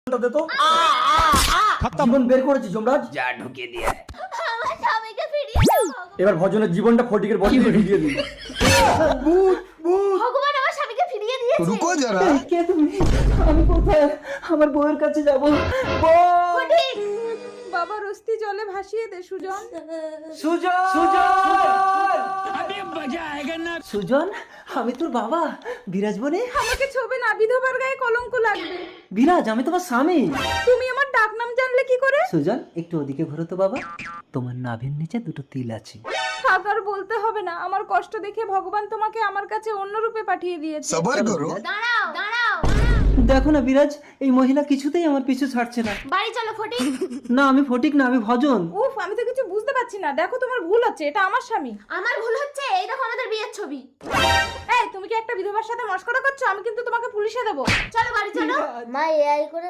দে তো। জীবন বের করেছি যমরাজ। যা ঢুকিয়ে দিয়ে আয়। আমার স্বামীকে ফিরিয়ে দাও এবার ভজনের জীবনটা ফটিকের বডি দিয়ে ভিডিও দিই। ভগবান আমার স্বামীকে ফিরিয়ে দিয়েছে। रुको जरा। কে তুমি? আমি কোথায়? আমার বউয়ের কাছে যাব। ফটিক, বাবার অস্থি জলে ভাসিয়ে দে সুজন। সুজন! সুজন, আমি তোর বাবা বিরাজ বনে। আমাকে ছোবে না, বিধবার গায়ে কলঙ্ক লাগবে। বিরাজ, আমি তোমার স্বামী। তুমি আমার ডাক নাম জানলে কি করে? সুজন, একটু ওদিকে ঘোরো তো বাবা। তোমার নাভির নিচে দুটো তিল আছে। থাক, আর বলতে হবে না। আমার কষ্ট দেখে ভগবান তোমাকে আমার কাছে অন্য রূপে পাঠিয়ে দিয়েছে। सबर करो। দাঁড়াও দাঁড়াও, দেখো না বিরাজ, এই মহিলা কিছুতেই আমার পিছু ছাড়ছে না। বাড়ি চলো ফটিক। না, আমি ফটিক না, আমি ভজন। উফ, আমি তো কিছু বুঝতে পারছি না। দেখো, তোমার ভুল হচ্ছে, এটা আমার স্বামী। আমার ভুল হচ্ছে, এই দেখো আমাদের বিয়ের ছবি। এই, তুমি কি একটা বিধবার সাথে মস্করা করছো? আমি কিন্তু তোমাকে পুলিশে দেবো। চলো বাড়ি চলো। মা এআই করে